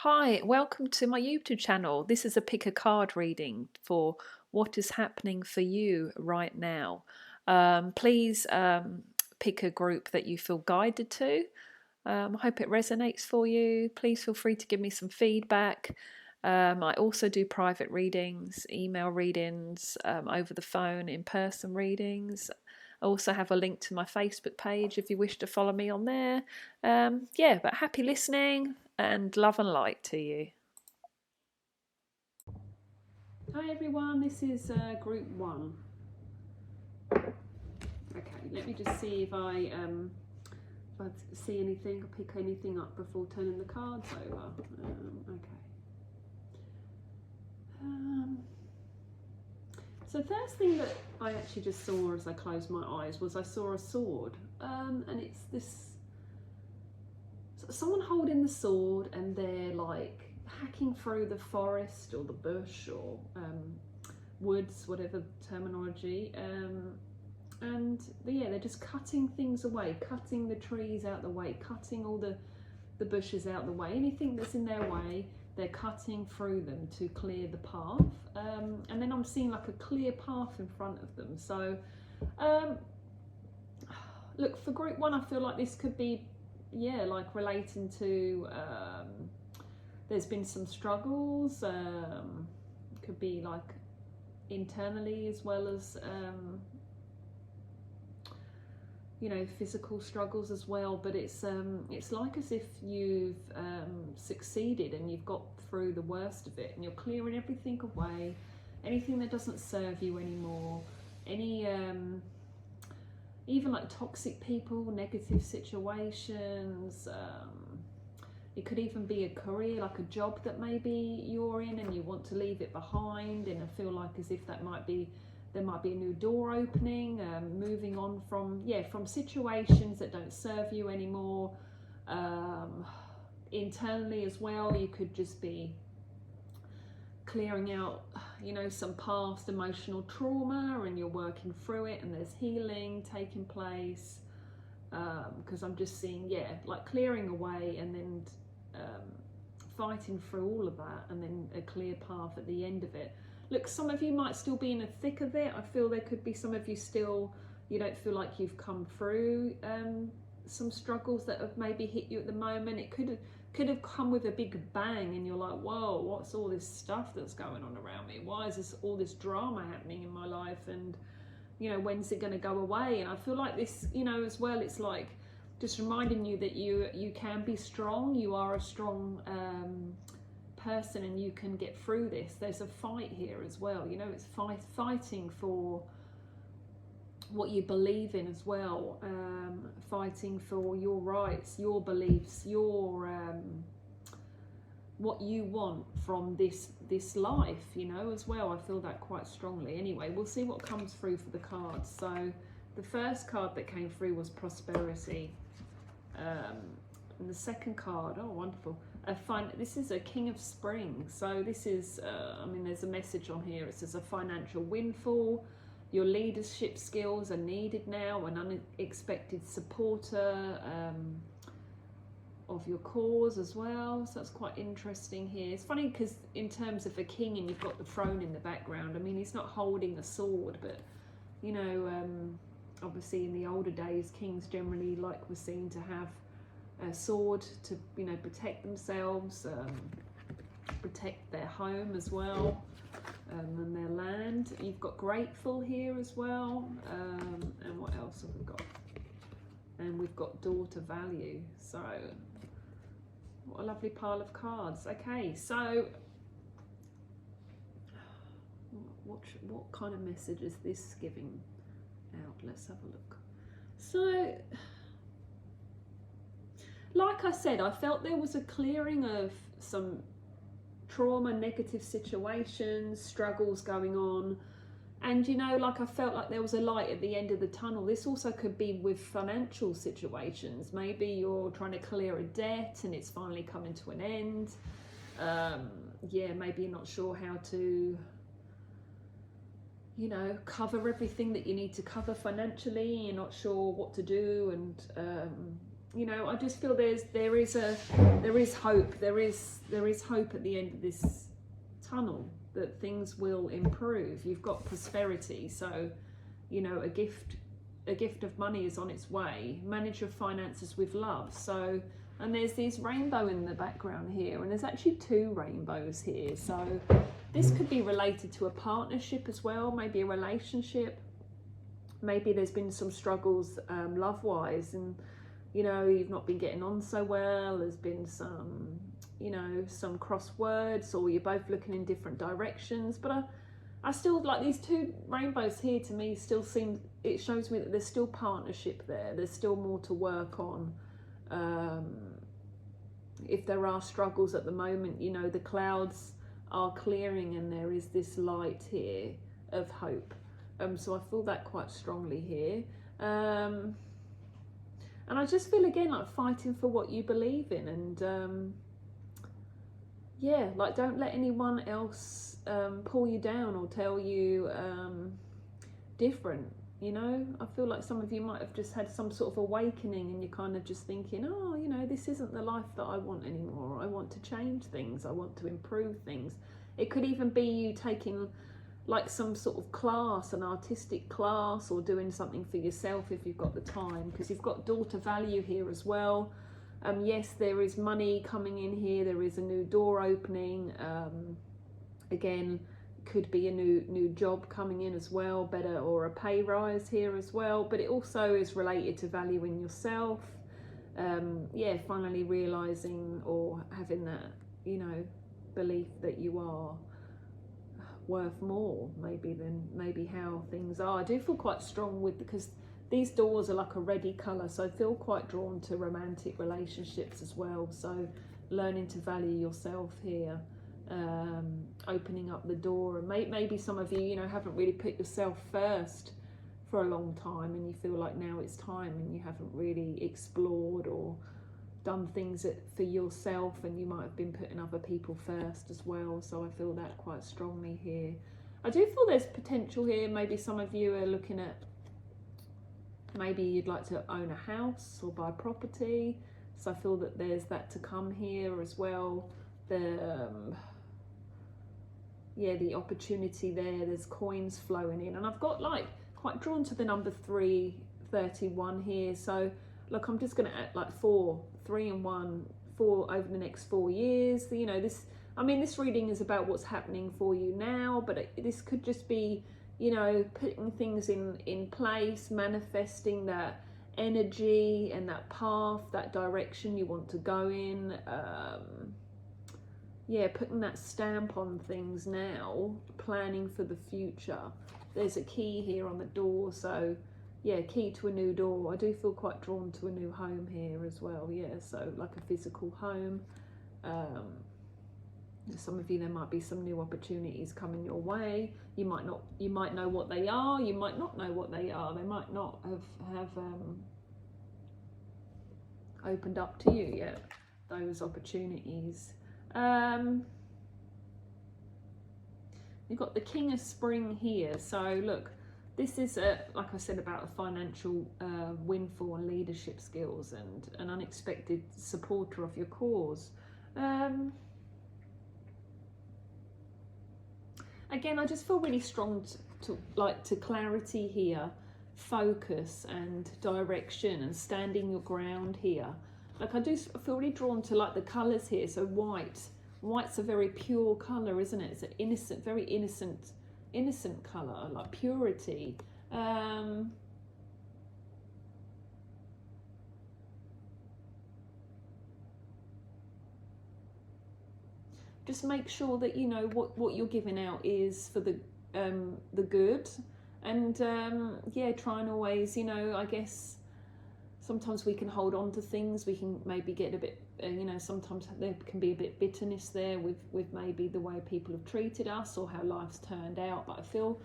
Hi, welcome to my YouTube channel. This is a pick a card reading for what is happening for you right now. Please pick a group that you feel guided to. I hope it resonates for you. Please feel free to give me some feedback. I also do private readings, email readings, over the phone, in-person readings. I also have a link to my Facebook page if you wish to follow me on there. Yeah, but happy listening and love and light to you. Hi everyone, this is group one. Okay, let me just see if I see anything or pick anything up before turning the cards over. Okay. So first thing that I actually just saw as I closed my eyes was I saw a sword, and it's this someone holding the sword and they're like hacking through the forest or the bush or woods, whatever terminology, and yeah, they're just cutting things away, cutting the trees out the way, cutting all the bushes out the way, anything that's in their way, they're cutting through them to clear the path. And then I'm seeing like a clear path in front of them. So look, for group one, I feel like this could be, yeah, like relating to there's been some struggles, could be like internally as well as you know, physical struggles as well, but it's like as if you've succeeded and you've got through the worst of it and you're clearing everything away, anything that doesn't serve you anymore, any even like toxic people, negative situations. It could even be a career, like a job that maybe you're in and you want to leave it behind, and I feel like as if that might be, there might be a new door opening, moving on from, yeah, from situations that don't serve you anymore. Internally as well, you could just be clearing out, you know, some past emotional trauma and you're working through it and there's healing taking place. Because I'm just seeing, yeah, like clearing away and then fighting through all of that and then a clear path at the end of it. Look, some of you might still be in the thick of it. I feel there could be some of you still, you don't feel like you've come through some struggles that have maybe hit you at the moment. It could have come with a big bang and you're like, whoa, what's all this stuff that's going on around me? Why is this all this drama happening in my life? And you know, when's it going to go away? And I feel like this, you know, as well, it's like just reminding you that you can be strong. You are a strong person and you can get through this. There's a fight here as well, you know, it's fighting for what you believe in as well, fighting for your rights, your beliefs, your what you want from this life, you know, as well. I feel that quite strongly. Anyway, we'll see what comes through for the cards. So the first card that came through was prosperity, and the second card, oh wonderful, this is a King of Spring. So this is I mean, there's a message on here. It says a financial windfall, your leadership skills are needed now, an unexpected supporter of your cause as well. So that's quite interesting here. It's funny because in terms of a king and you've got the throne in the background, I mean, he's not holding a sword, but you know, obviously in the older days, kings generally were seen to have a sword to, you know, protect themselves, protect their home as well, and their land. You've got grateful here as well, and what else have we got? And we've got daughter value. So what a lovely pile of cards. Okay, so what kind of message is this giving out? Let's have a look. So, like I said, I felt there was a clearing of some trauma, negative situations, struggles going on. And you know, like I felt like there was a light at the end of the tunnel. This also could be with financial situations. Maybe you're trying to clear a debt and it's finally coming to an end. Yeah, maybe you're not sure how to, you know, cover everything that you need to cover financially. You're not sure what to do, and you know, I just feel there is hope. There is hope at the end of this tunnel, that things will improve. You've got prosperity, so you know, a gift of money is on its way. Manage your finances with love. So, and there's this rainbow in the background here, and there's actually 2 rainbows here. So this could be related to a partnership as well, maybe a relationship. Maybe there's been some struggles love-wise, and you know, you've not been getting on so well. There's been some, you know, some cross words, or you're both looking in different directions. But I still, like, these 2 rainbows here to me still seem, it shows me that there's still partnership there. There's still more to work on. If there are struggles at the moment, you know, the clouds are clearing and there is this light here of hope. So I feel that quite strongly here. And I just feel again like fighting for what you believe in, and yeah, like don't let anyone else pull you down or tell you different. You know, I feel like some of you might have just had some sort of awakening, and you're kind of just thinking, oh, you know, this isn't the life that I want anymore. I want to change things. I want to improve things. It could even be you taking like some sort of class, an artistic class, or doing something for yourself if you've got the time, because you've got daughter value here as well. Yes, there is money coming in here. There is a new door opening. Again, could be a new job coming in as well, better, or a pay rise here as well. But it also is related to valuing yourself. Yeah, finally realizing or having that, you know, belief that you are worth more maybe than maybe how things are. I do feel quite strong with, because these doors are like a reddy colour, so I feel quite drawn to romantic relationships as well. So learning to value yourself here, opening up the door, and maybe some of you, you know, haven't really put yourself first for a long time, and you feel like now it's time, and you haven't really explored or done things for yourself, and you might have been putting other people first as well. So I feel that quite strongly here. I do feel there's potential here. Maybe some of you are looking at, maybe you'd like to own a house or buy property. So I feel that there's that to come here as well. Yeah, the opportunity there, there's coins flowing in, and I've got like quite drawn to the number 331 here. So look, I'm just going to add like 3 and 1, 4 over the next 4 years. You know, this, I mean, this reading is about what's happening for you now, but this could just be, you know, putting things in place, manifesting that energy and that path, that direction you want to go in. Yeah, putting that stamp on things now, planning for the future. There's a key here on the door, so yeah, key to a new door. I do feel quite drawn to a new home here as well. Yeah, so like a physical home. Some of you, there might be some new opportunities coming your way. You might know what they are. You might not know what they are. They might not have opened up to you yet, those opportunities. You've got the King of Spring here. So look, this is, like I said, about a financial windfall and leadership skills and an unexpected supporter of your cause. Again, I just feel really strong to clarity here, focus and direction, and standing your ground here. Like I do feel really drawn to like the colours here. So white's a very pure colour, isn't it? It's an innocent, very innocent colour, like purity. Just make sure that you know what you're giving out is for the good, and yeah, try and always, you know, I guess sometimes we can hold on to things, we can maybe get a bit, you know, sometimes there can be a bit bitterness there with maybe the way people have treated us or how life's turned out. But I feel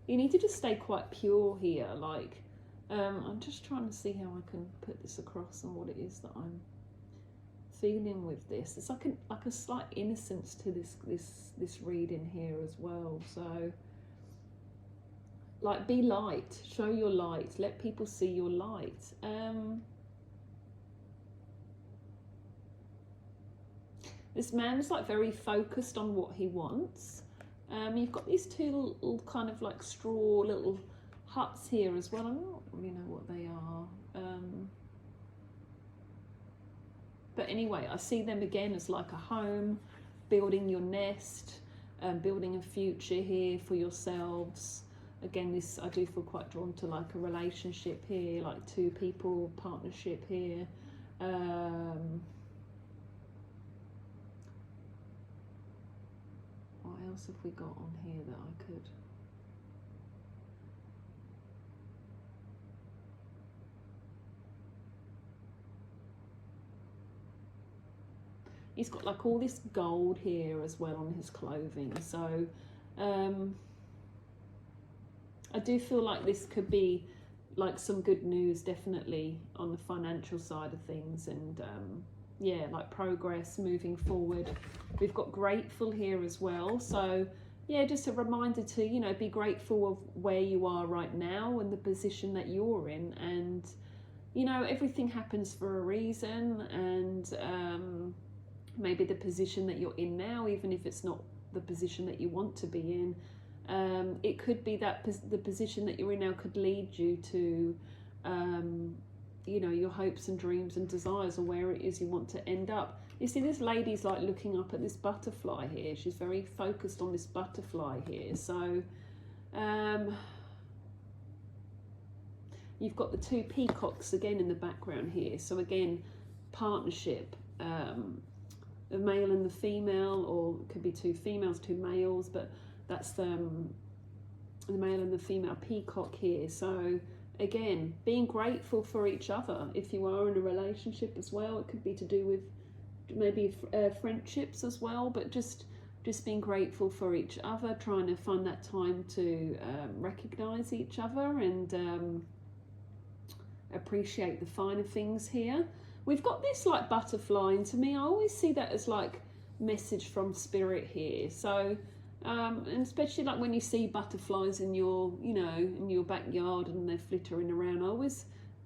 you need to just stay quite pure here. Like I'm just trying to see how I can put this across and what it is that I'm feeling with this. It's like a slight innocence to this reading here as well. So like, be light, show your light, let people see your light. This man's like very focused on what he wants. You've got these two little kind of like straw little huts here as well. I don't really know what they are. But anyway, I see them again as like a home, building your nest, building a future here for yourselves. Again, this, I do feel quite drawn to like a relationship here, like two people, partnership here. What else have we got on here that I could... He's got like all this gold here as well on his clothing. So I do feel like this could be like some good news, definitely, on the financial side of things. And yeah, like progress moving forward. We've got grateful here as well. So yeah, just a reminder to, you know, be grateful of where you are right now and the position that you're in. And, you know, everything happens for a reason. And maybe the position that you're in now, even if it's not the position that you want to be in, it could be that the position that you're in now could lead you to, you know, your hopes and dreams and desires, or where it is you want to end up. You see, this lady's like looking up at this butterfly here. She's very focused on this butterfly here. So you've got the two peacocks again in the background here. So again, partnership. The male and the female, or it could be two females, two males, but that's the male and the female peacock here. So again, being grateful for each other. If you are in a relationship as well, it could be to do with maybe friendships as well, but just being grateful for each other, trying to find that time to recognize each other and appreciate the finer things here. We've got this like butterfly, and to me, I always see that as like message from spirit here. So, and especially like when you see butterflies in your, you know, in your backyard and they're flittering around, I always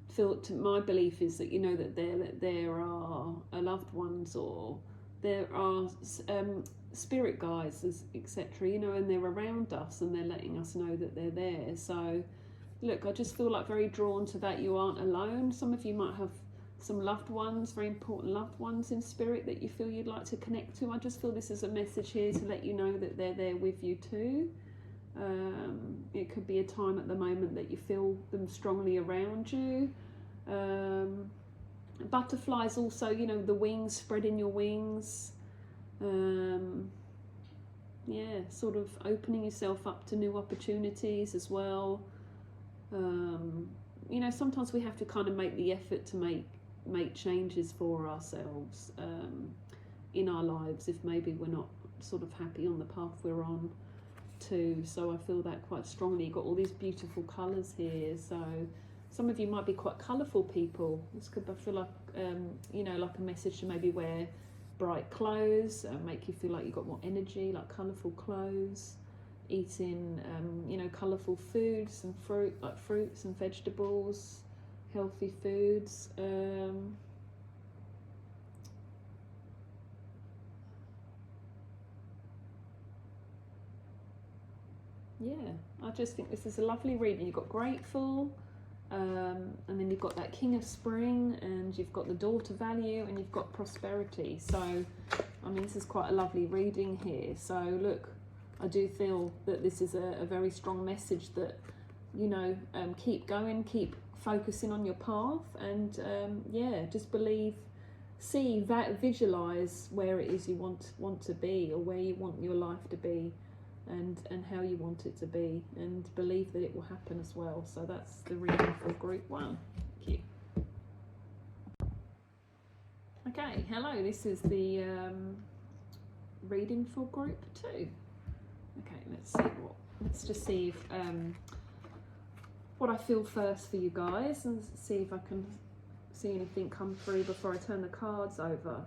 feel, my belief is that, you know, that there are loved ones, or there are spirit guides, etc., you know, and they're around us and they're letting us know that they're there. So, look, I just feel like very drawn to that. You aren't alone. Some of you might have some loved ones, very important loved ones in spirit that you feel you'd like to connect to. I just feel this is a message here to let you know that they're there with you too. It could be a time at the moment that you feel them strongly around you. Butterflies also, you know, the wings, spreading your wings. Yeah, sort of opening yourself up to new opportunities as well. You know, sometimes we have to kind of make the effort to make changes for ourselves in our lives if maybe we're not sort of happy on the path we're on too. So I feel that quite strongly. You've got all these beautiful colours here. So some of you might be quite colourful people. This could, I feel like, you know, like a message to maybe wear bright clothes, make you feel like you've got more energy, like colourful clothes. Eating, you know, colourful foods and fruit, like fruits and vegetables, healthy foods. Yeah, I just think this is a lovely reading. You've got grateful, and then you've got that King of Spring, and you've got the Daughter value, and you've got prosperity. So, I mean, this is quite a lovely reading here. So, look, I do feel that this is a very strong message that, you know, keep going, keep focusing on your path, and yeah, just believe, see, visualize where it is you want to be, or where you want your life to be, and how you want it to be, and believe that it will happen as well. So that's the reading for group 1. Thank you. Okay, hello, this is the reading for group 2. Okay, let's just see if what I feel first for you guys, and see if I can see anything come through before I turn the cards over.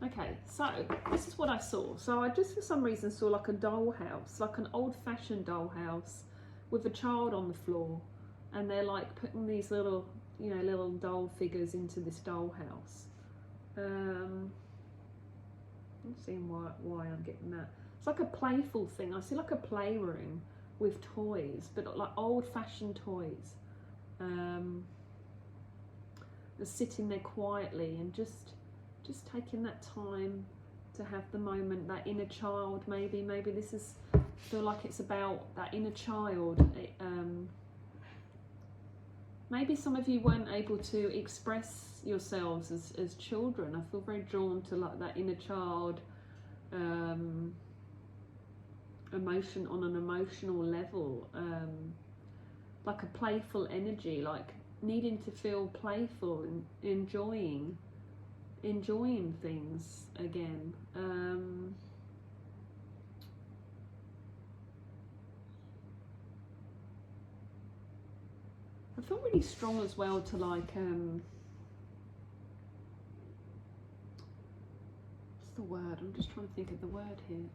Okay, so this is what I saw. So I just for some reason saw like a dollhouse, like an old-fashioned dollhouse with a child on the floor, and they're like putting these little you know, little doll figures into this dollhouse. I'm seeing why I'm getting that. It's like a playful thing. I see like a playroom with toys, but like old-fashioned toys. They're sitting there quietly and just taking that time to have the moment, that inner child. Maybe this is, feel like it's about that inner child. Maybe some of you weren't able to express yourselves as children. I feel very drawn to like that inner child, emotion on an emotional level, like a playful energy, like needing to feel playful and enjoying things again. I feel really strong as well to like, what's the word? I'm just trying to think of the word here.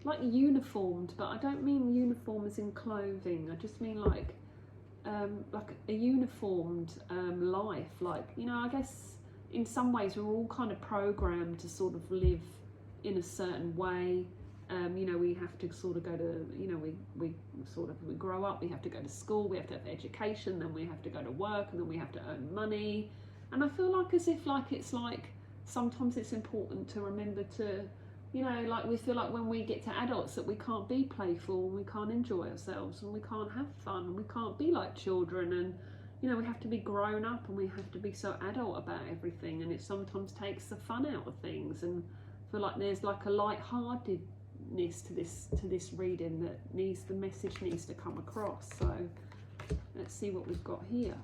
Like uniformed, but I don't mean uniform as in clothing. I just mean like a uniformed life. Like, you know, I guess in some ways we're all kind of programmed to sort of live in a certain way. You know, we have to sort of go to, you know, we grow up, we have to go to school, we have to have education, then we have to go to work, and then we have to earn money. And I feel like as if like it's like sometimes it's important to remember to, you know, like we feel like when we get to adults that we can't be playful, we can't enjoy ourselves, and we can't have fun, and we can't be like children, and you know, we have to be grown up and we have to be so adult about everything, and it sometimes takes the fun out of things. And I feel like there's like a light-heartedness to this reading that the message needs to come across. So let's see what we've got here.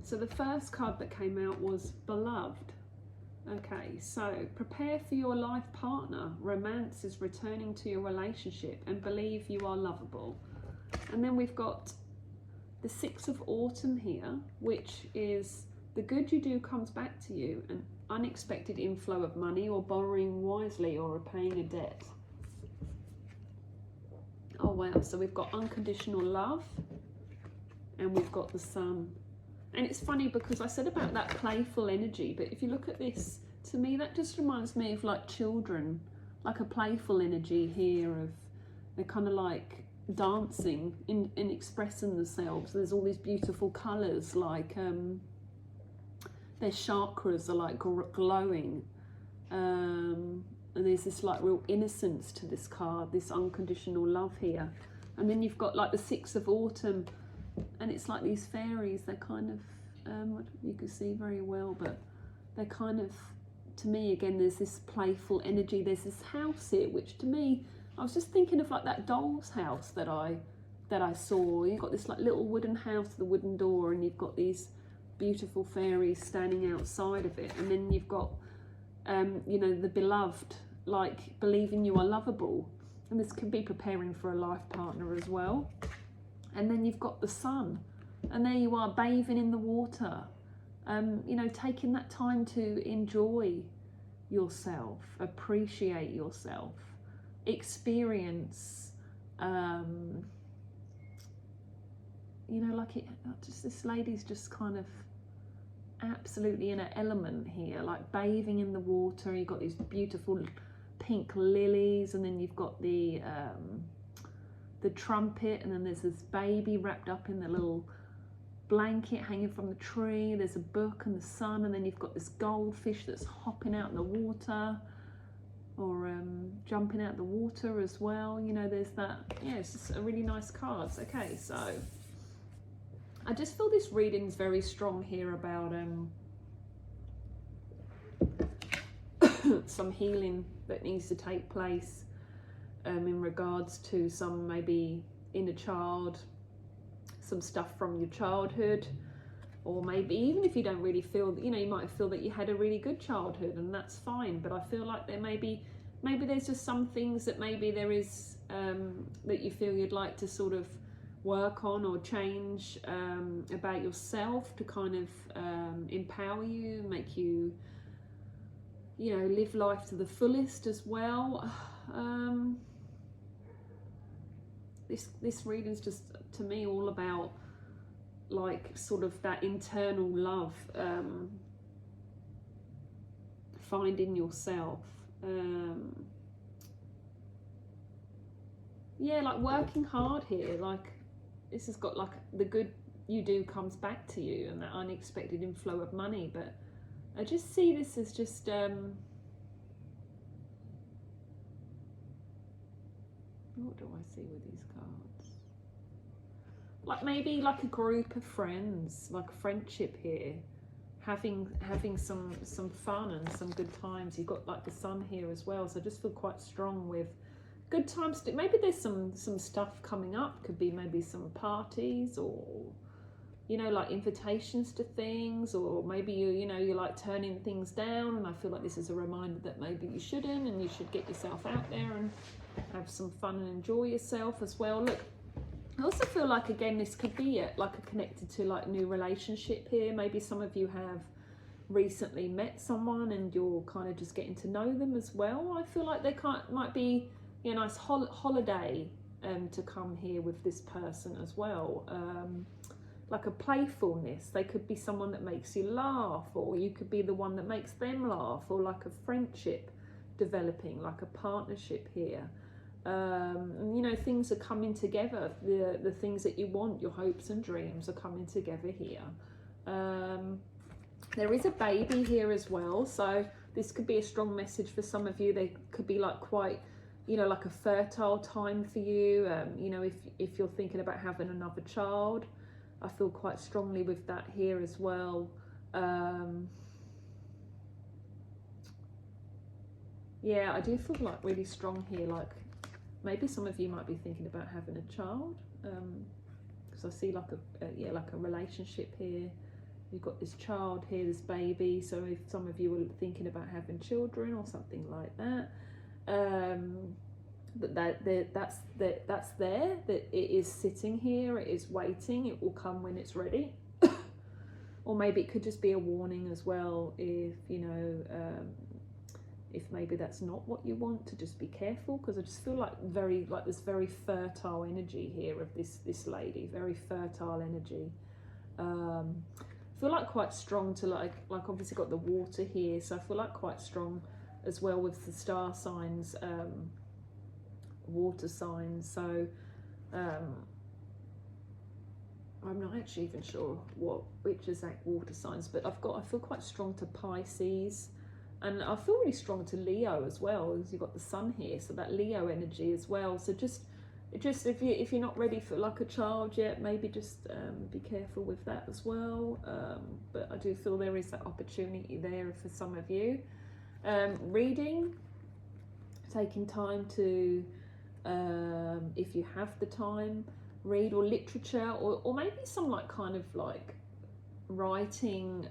So the first card that came out was Beloved. Okay, so prepare for your life partner. Romance is returning to your relationship, and believe you are lovable. And then we've got the Six of Autumn here, which is the good you do comes back to you, an unexpected inflow of money, or borrowing wisely, or repaying a debt. Oh wow, so we've got unconditional love, and we've got the Sun. And it's funny because I said about that playful energy, but if you look at this, to me that just reminds me of like children, like a playful energy here of they're kind of like dancing in expressing themselves. There's all these beautiful colours, like their chakras are like glowing, and there's this like real innocence to this card, this unconditional love here. And then you've got like the Six of Autumn, and it's like these fairies. They're kind of I don't know if you can see very well, but they're kind of, to me again, there's this playful energy. There's this house here, which to me, I was just thinking of like that doll's house that I saw. You've got this like little wooden house with a wooden door, and you've got these beautiful fairies standing outside of it. And then you've got you know, the beloved, like believing you are lovable, and this can be preparing for a life partner as well. And then you've got the Sun, and there you are bathing in the water, you know, taking that time to enjoy yourself, appreciate yourself, experience, you know, like just this lady's just kind of absolutely in an element here, like bathing in the water. You've got these beautiful pink lilies, and then you've got the trumpet, and then there's this baby wrapped up in the little blanket hanging from the tree. There's a book and the sun, and then you've got this goldfish that's hopping out in the water, or jumping out the water as well. You know, there's that. Yeah, it's just a really nice cards. Okay, so I just feel this reading's very strong here about some healing that needs to take place in regards to some maybe inner child, some stuff from your childhood, or maybe even if you don't really feel that, you know, you might feel that you had a really good childhood, and that's fine. But I feel like there maybe there's just some things that maybe there is that you feel you'd like to sort of work on or change about yourself, to kind of empower you, make you, you know, live life to the fullest as well. This reading's just to me all about like sort of that internal love, finding yourself, yeah, like working hard here. Like this has got like the good you do comes back to you and that unexpected inflow of money, but I just see this as just what do I see with these cards? Like maybe like a group of friends, like friendship here, having some fun and some good times. You've got like the sun here as well, so I just feel quite strong with good times. Maybe there's some stuff coming up. Could be maybe some parties, or you know, like invitations to things, or maybe you're like turning things down, and I feel like this is a reminder that maybe you shouldn't, and you should get yourself out there and have some fun and enjoy yourself as well. Look, I also feel like, again, this could be like a connected to like new relationship here. Maybe some of you have recently met someone and you're kind of just getting to know them as well. I feel like there might be a nice holiday to come here with this person as well. Like a playfulness. They could be someone that makes you laugh, or you could be the one that makes them laugh, or like a friendship developing, like a partnership here. You know, things are coming together. The things that you want, your hopes and dreams, are coming together here. There is a baby here as well, so this could be a strong message for some of you. They could be like quite, you know, like a fertile time for you. You know, if you're thinking about having another child, I feel quite strongly with that here as well. Yeah, I do feel like really strong here, like maybe some of you might be thinking about having a child, because I see like like a relationship here. You've got this child here, this baby, so if some of you are thinking about having children or something like that, that's there, that it is sitting here, it is waiting, it will come when it's ready. Or maybe it could just be a warning as well, if you know, if maybe that's not what you want, to just be careful, because I just feel like this very fertile energy here of this lady, very fertile energy. I feel like quite strong to like obviously got the water here, so I feel like quite strong as well with the star signs, water signs. So I'm not actually even sure which exact water signs, but I feel quite strong to Pisces. And I feel really strong to Leo as well, as you've got the sun here, so that Leo energy as well. So just if you're not ready for like a child yet, maybe just be careful with that as well. But I do feel there is that opportunity there for some of you. Reading, taking time to, if you have the time, read, or literature, or maybe some like kind of like writing,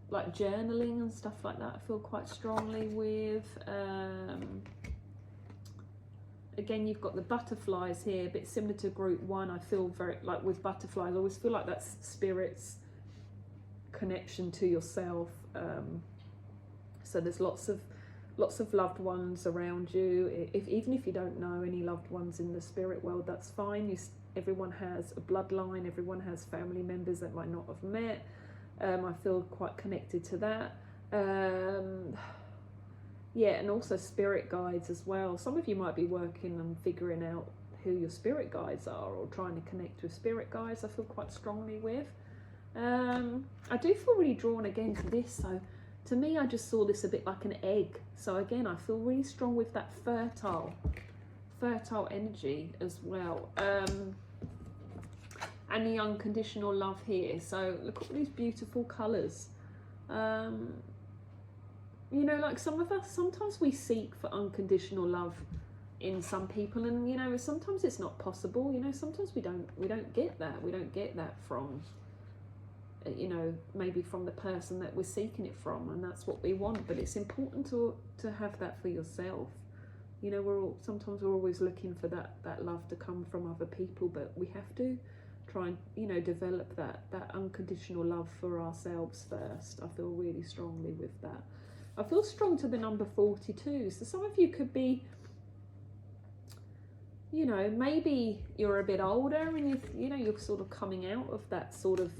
like journaling and stuff like that. I feel quite strongly with. Again, you've got the butterflies here, a bit similar to group 1. I feel very like with butterflies, I always feel like that's spirit's connection to yourself. So there's lots of loved ones around you. Even if you don't know any loved ones in the spirit world, that's fine. Everyone has a bloodline. Everyone has family members that might not have met. I feel quite connected to that. Yeah, and also spirit guides as well. Some of you might be working on figuring out who your spirit guides are, or trying to connect with spirit guides. I feel quite strongly with. I do feel really drawn again to this. So to me, I just saw this a bit like an egg. So again, I feel really strong with that fertile energy as well. And the unconditional love here. So look at all these beautiful colours. You know, like some of us, sometimes we seek for unconditional love in some people, and you know, sometimes it's not possible. You know, sometimes we don't get that. We don't get that from, you know, maybe from the person that we're seeking it from, and that's what we want. But it's important to have that for yourself. You know, sometimes we're always looking for that love to come from other people, but we have to try and, you know, develop that unconditional love for ourselves first. I feel really strongly with that. I feel strong to the number 42. So some of you could be you know, maybe you're a bit older and you know, you're sort of coming out of that sort of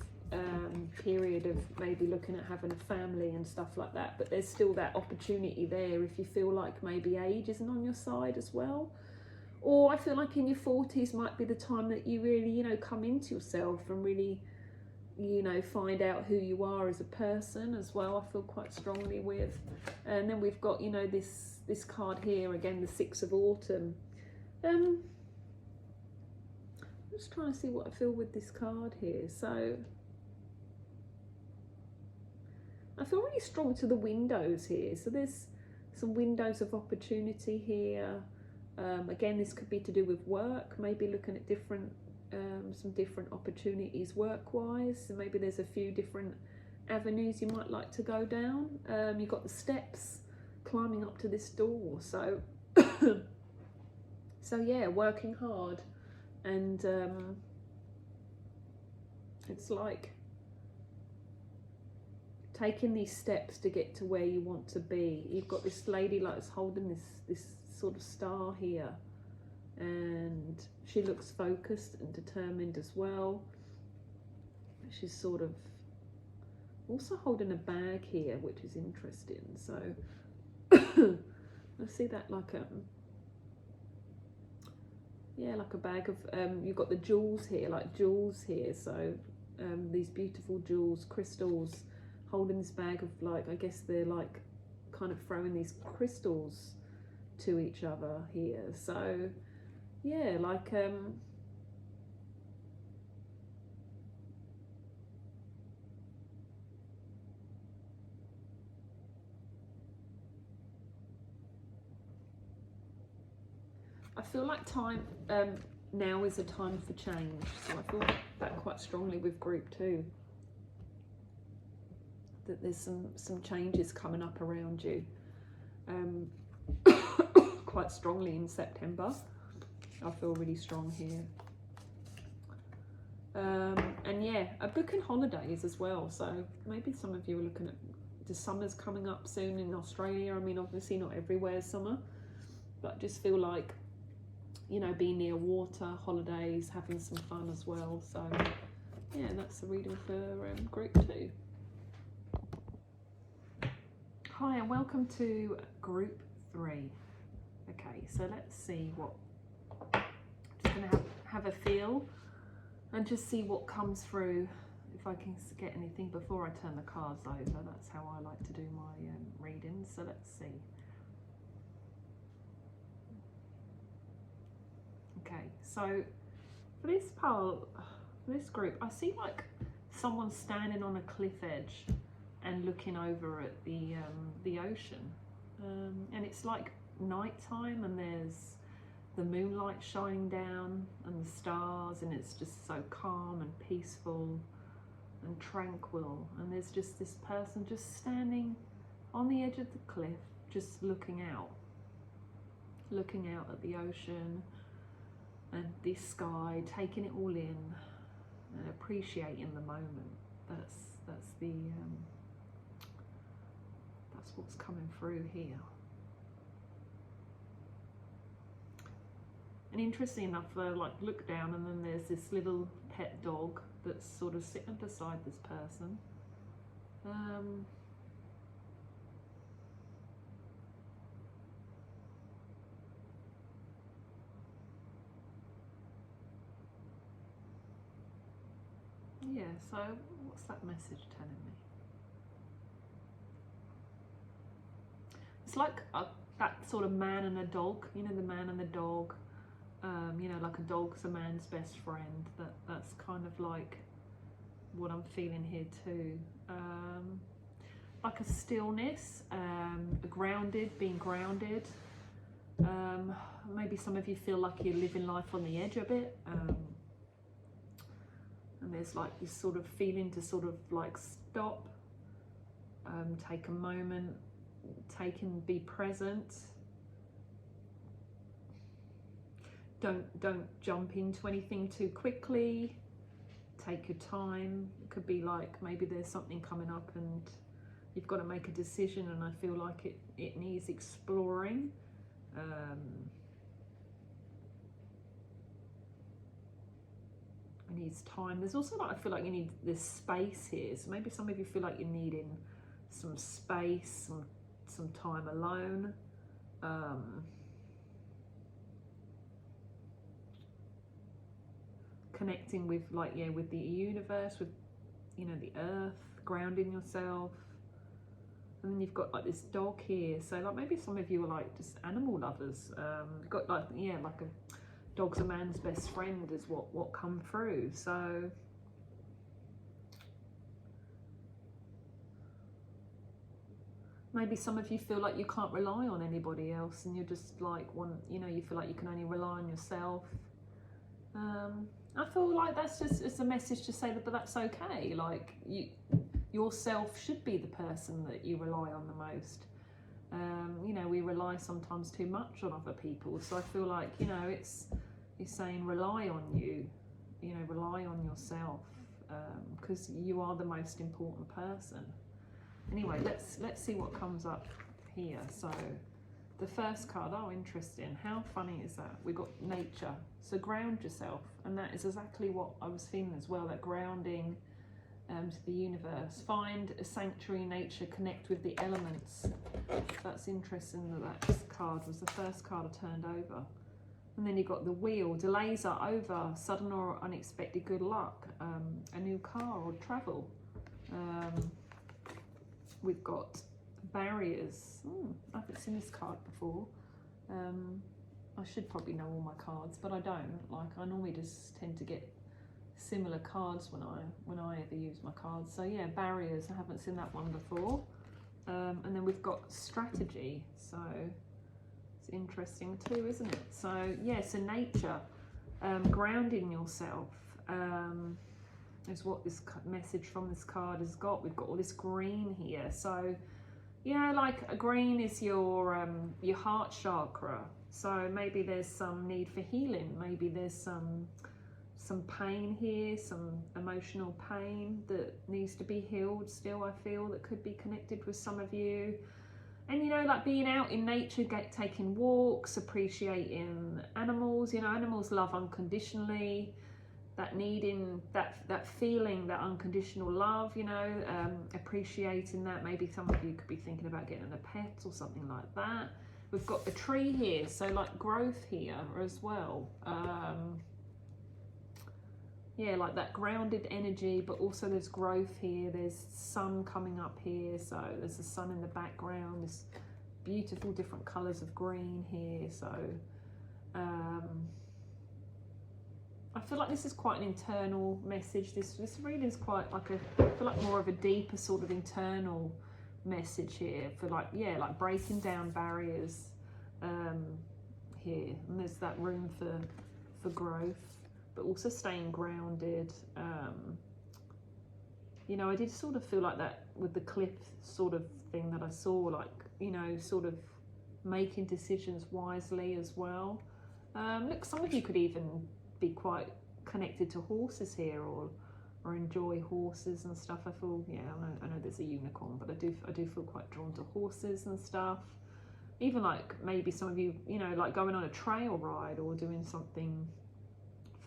period of maybe looking at having a family and stuff like that, but there's still that opportunity there if you feel like maybe age isn't on your side as well. Or I feel like in your 40s might be the time that you really, you know, come into yourself and really, you know, find out who you are as a person as well. I feel quite strongly with. And then we've got, you know, this card here again, the Six of Autumn. I'm just trying to see what I feel with this card here. So I feel really strong to the windows here. So there's some windows of opportunity here. Again, this could be to do with work, maybe looking at different, some different opportunities work-wise. So maybe there's a few different avenues you might like to go down. You've got the steps climbing up to this door. So, so yeah, working hard, and it's like taking these steps to get to where you want to be. You've got this lady like that's holding this sort of star here, and she looks focused and determined as well. She's sort of also holding a bag here, which is interesting. So I see that like yeah, like a bag of you've got the jewels here, like jewels here. So these beautiful jewels, crystals, holding this bag of, like, I guess they're like kind of throwing these crystals to each other here. So yeah, like I feel like time now is a time for change. So I feel that quite strongly with group 2. That there's some changes coming up around you quite strongly in September. I feel really strong here. And yeah, booking holidays as well. So maybe some of you are looking at the summer's coming up soon in Australia. I mean, obviously not everywhere summer, but I just feel like, you know, being near water, holidays, having some fun as well. So yeah, that's the reading for group 2. Hi and welcome to group 3. Okay, so let's see what, I'm just going to have a feel and just see what comes through, if I can get anything before I turn the cards over. That's how I like to do my readings. So let's see. Okay, so for this pile, for this group, I see like someone standing on a cliff edge and looking over at the ocean, and it's like nighttime, and there's the moonlight shining down and the stars, and it's just so calm and peaceful and tranquil, and there's just this person just standing on the edge of the cliff, just looking out at the ocean and this sky, taking it all in and appreciating the moment. That's what's coming through here. And interesting enough, like, look down, and then there's this little pet dog that's sort of sitting beside this person. Yeah, so what's that message telling me? It's like that sort of man and a dog, you know, the man and the dog, you know, like a dog's a man's best friend. That's kind of like what I'm feeling here too. Like a stillness, being grounded. Maybe some of you feel like you're living life on the edge a bit. And there's like this sort of feeling to sort of like stop, take a moment, be present. Don't jump into anything too quickly. Take your time. It could be like maybe there's something coming up and you've got to make a decision, and I feel like it needs exploring. It needs time. There's also like, I feel like you need this space here. So maybe some of you feel like you're needing some space, some time alone. Connecting with like, yeah, with the universe, with, you know, the earth, grounding yourself. And then you've got like this dog here. So like maybe some of you are like just animal lovers. You've got like, yeah, like a dog's a man's best friend is what come through. So maybe some of you feel like you can't rely on anybody else, and you're just like you know, you feel like you can only rely on yourself. I feel like that's just, it's a message to say that, but that's okay. Like yourself should be the person that you rely on the most. You know, we rely sometimes too much on other people. So I feel like, you know, it's saying rely on you, you know, rely on yourself, because you are the most important person. Anyway, let's see what comes up here. So the first card, oh, interesting. How funny is that? We got nature. So ground yourself, and that is exactly what I was feeling as well, that grounding to the universe. Find a sanctuary in nature, connect with the elements. That's interesting that card was the first card I turned over. And then you've got the wheel. Delays are over, sudden or unexpected good luck, a new car or travel. We've got barriers. I haven't seen this card before. I should probably know all my cards, but I don't. Like, I normally just tend to get similar cards when I ever use my cards. So yeah, barriers. I haven't seen that one before. And then we've got strategy. So it's interesting too, isn't it? So yeah, so nature, grounding yourself. Is what this message from this card has got. We've got all this green here. So yeah, like a green is your heart chakra. So maybe there's some need for healing. Maybe there's some pain here, some emotional pain that needs to be healed still, I feel, that could be connected with some of you. And you know, like being out in nature, taking walks, appreciating animals. You know, animals love unconditionally. That needing, that feeling, that unconditional love, you know, appreciating that. Maybe some of you could be thinking about getting a pet or something like that. We've got a tree here, so like growth here as well. Yeah, like that grounded energy, but also there's growth here. There's sun coming up here, so there's the sun in the background. There's beautiful different colours of green here. So I feel like this is quite an internal message. This reading is quite like I feel like more of a deeper sort of internal message here for like, yeah, like breaking down barriers here. And there's that room for growth, but also staying grounded. You know, I did sort of feel like that with the cliff sort of thing that I saw, like, you know, sort of making decisions wisely as well. Look, some of you could even be quite connected to horses here, or enjoy horses and stuff. I feel, yeah, I know there's a unicorn, but I do feel quite drawn to horses and stuff. Even like maybe some of you, you know, like going on a trail ride or doing something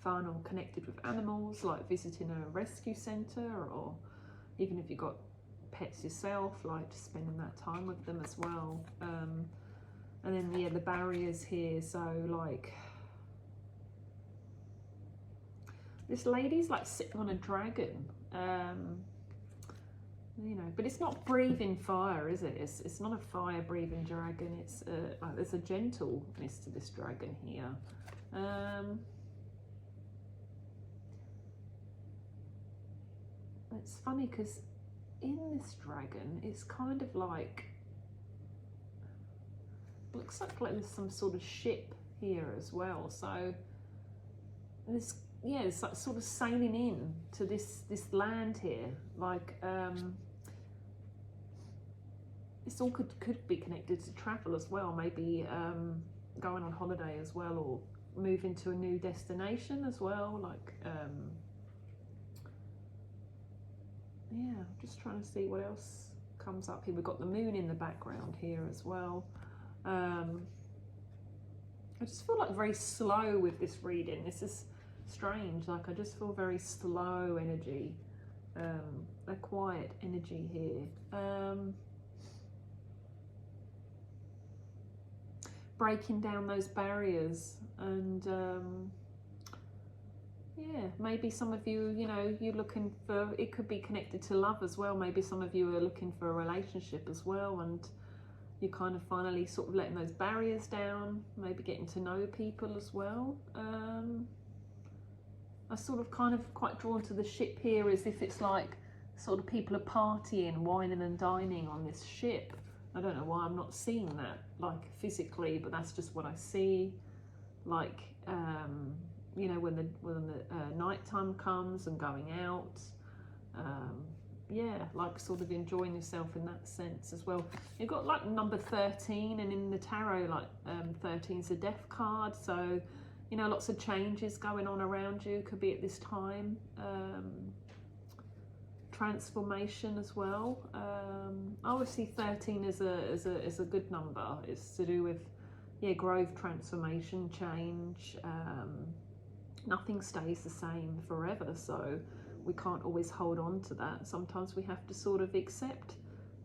fun or connected with animals, like visiting a rescue centre, or even if you've got pets yourself, like just spending that time with them as well. And then yeah, the barriers here. So like, this lady's like sitting on a dragon, you know, but it's not breathing fire, is it? It's not a fire breathing dragon. It's there's a gentleness to this dragon here. It's funny because in this dragon, it's kind of like, looks like there's some sort of ship here as well. So this, yeah, it's like sort of sailing in to this land here. Like this all could be connected to travel as well. Maybe going on holiday as well, or moving to a new destination as well. Like yeah, just trying to see what else comes up here. We've got the moon in the background here as well. I just feel like very slow with this reading. This is strange. Like I just feel very slow energy, a quiet energy here. Breaking down those barriers, and yeah, maybe some of you, you know, you're looking for, it could be connected to love as well. Maybe some of you are looking for a relationship as well, and you're kind of finally sort of letting those barriers down, maybe getting to know people as well. I sort of kind of quite drawn to the ship here, as if it's like sort of people are partying, wining and dining on this ship. I don't know why I'm not seeing that like physically, but that's just what I see. Like, you know, when the nighttime comes and going out, yeah, like sort of enjoying yourself in that sense as well. You've got like number 13, and in the tarot, like 13 is a death card, so you know, lots of changes going on around you, could be at this time. Transformation as well. I always see 13 as a good number. It's to do with, yeah, growth, transformation, change. Nothing stays the same forever, so we can't always hold on to that. Sometimes we have to sort of accept,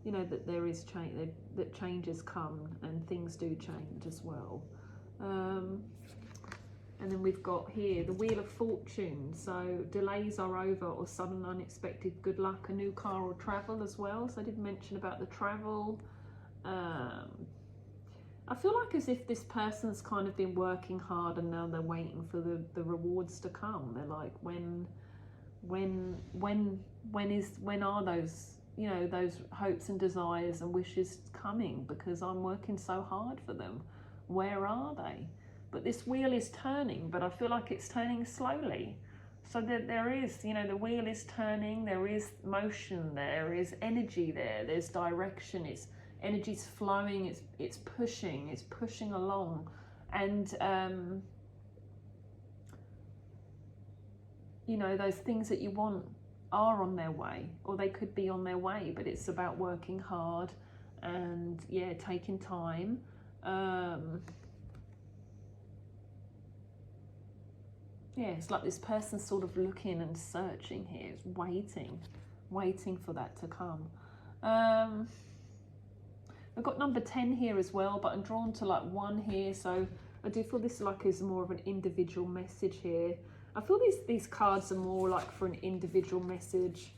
you know, that there is change, that changes come and things do change as well. And then we've got here the Wheel of Fortune. So delays are over, or sudden unexpected good luck, a new car or travel as well. So I did mention about the travel. I feel like as if this person's kind of been working hard, and now they're waiting for the rewards to come. They're like, when are those, you know, those hopes and desires and wishes coming? Because I'm working so hard for them. Where are they? But this wheel is turning, but I feel like it's turning slowly. So there is, you know, the wheel is turning, there is motion, there is energy there, there's direction, it's energy's flowing, it's pushing along. And you know, those things that you want are on their way, or they could be on their way, but it's about working hard and, yeah, taking time. Yeah, it's like this person's sort of looking and searching here, it's waiting for that to come. I've got number 10 here as well, but I'm drawn to like 1 here, so I do feel this like is more of an individual message here. I feel these cards are more like for an individual message.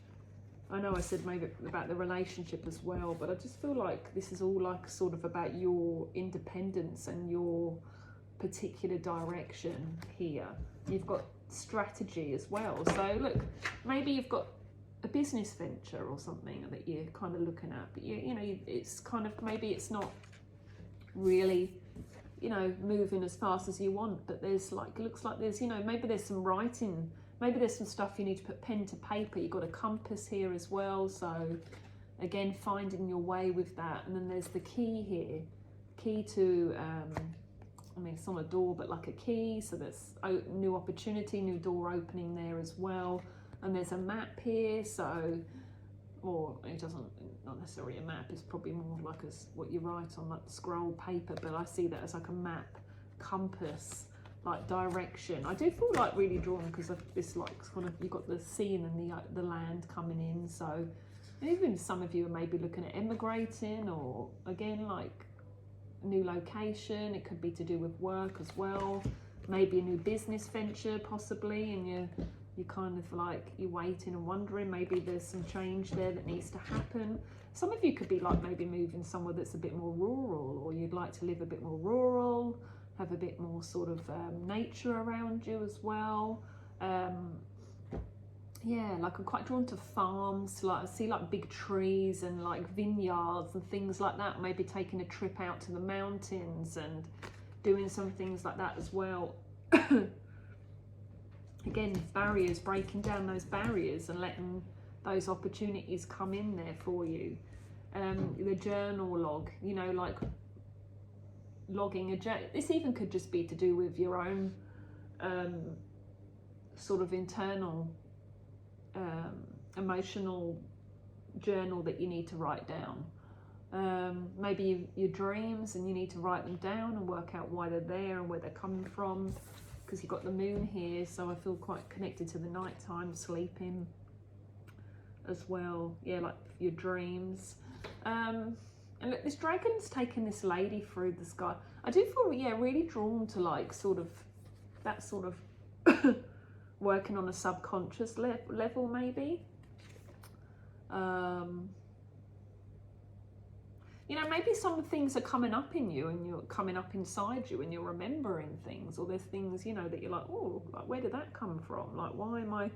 I know I said maybe about the relationship as well, but I just feel like this is all like sort of about your independence and your particular direction here. You've got strategy as well. So look, maybe you've got a business venture or something that you're kind of looking at, but you know, it's kind of, maybe it's not really, you know, moving as fast as you want, but there's like, it looks like there's, you know, maybe there's some writing, maybe there's some stuff you need to put pen to paper. You've got a compass here as well, so again, finding your way with that. And then there's the key here, key to I mean, it's not a door, but like a key, so there's new opportunity, new door opening there as well. And there's a map here, so, or it doesn't, not necessarily a map, it's probably more like what you write on like scroll paper, but I see that as like a map, compass, like direction. I do feel like really drawn because of this, like kind of, you've got the sea and then the land coming in, so even some of you are maybe looking at emigrating, or again, like new location. It could be to do with work as well, maybe a new business venture possibly, and you're kind of like, you're waiting and wondering, maybe there's some change there that needs to happen. Some of you could be like maybe moving somewhere that's a bit more rural, or you'd like to live a bit more rural, have a bit more sort of nature around you as well. Yeah, like I'm quite drawn to farms, like I see like big trees and like vineyards and things like that, maybe taking a trip out to the mountains and doing some things like that as well. Again, barriers, breaking down those barriers and letting those opportunities come in there for you. The journal log, you know, like logging a journal. This even could just be to do with your own sort of internal emotional journal that you need to write down. Maybe your dreams, and you need to write them down and work out why they're there and where they're coming from. because you've got the moon here, so I feel quite connected to the nighttime, sleeping as well. Yeah, like your dreams. And look, this dragon's taking this lady through the sky. I do feel, yeah, really drawn to like sort of that sort of working on a subconscious level maybe. You know, maybe some things are coming up in you and you're coming up inside you and you're remembering things, or there's things, you know, that you're like, oh, like, where did that come from? Like, why am I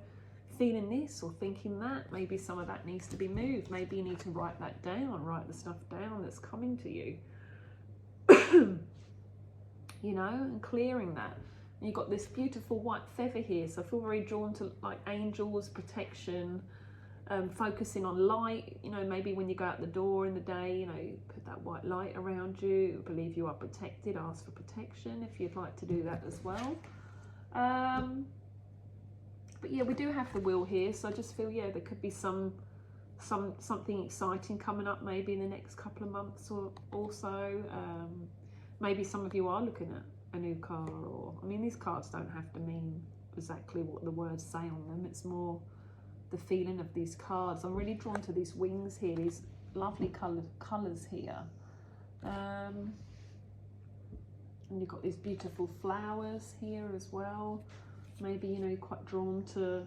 feeling this or thinking that? Maybe some of that needs to be moved. Maybe you need to write that down, write the stuff down that's coming to you. You know, and clearing that. And you've got this beautiful white feather here, so I feel very drawn to like angels, protection, focusing on light. You know, maybe when you go out the door in the day, you know, you put that white light around you, believe you are protected, ask for protection if you'd like to do that as well. But yeah, we do have the wheel here, so I just feel, yeah, there could be something exciting coming up maybe in the next couple of months or so. Maybe some of you are looking at a new car, or, I mean, these cards don't have to mean exactly what the words say on them. It's more the feeling of these cards. I'm really drawn to these wings here, these lovely colours here. And you've got these beautiful flowers here as well. Maybe, you know, you're quite drawn to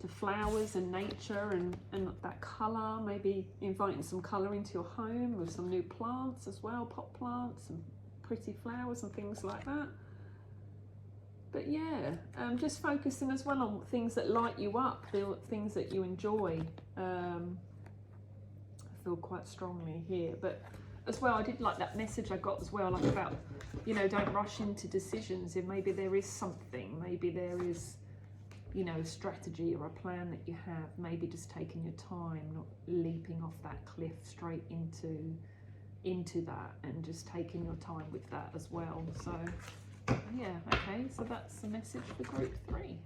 flowers and nature and that colour. Maybe inviting some colour into your home with some new plants as well, pot plants and pretty flowers and things like that. But yeah, just focusing as well on things that light you up, things that you enjoy. I feel quite strongly here. But as well, I did like that message I got as well, like about, you know, don't rush into decisions. If maybe there is something, maybe there is, you know, a strategy or a plan that you have, maybe just taking your time, not leaping off that cliff straight into that, and just taking your time with that as well. So yeah, okay, so that's the message for group 3.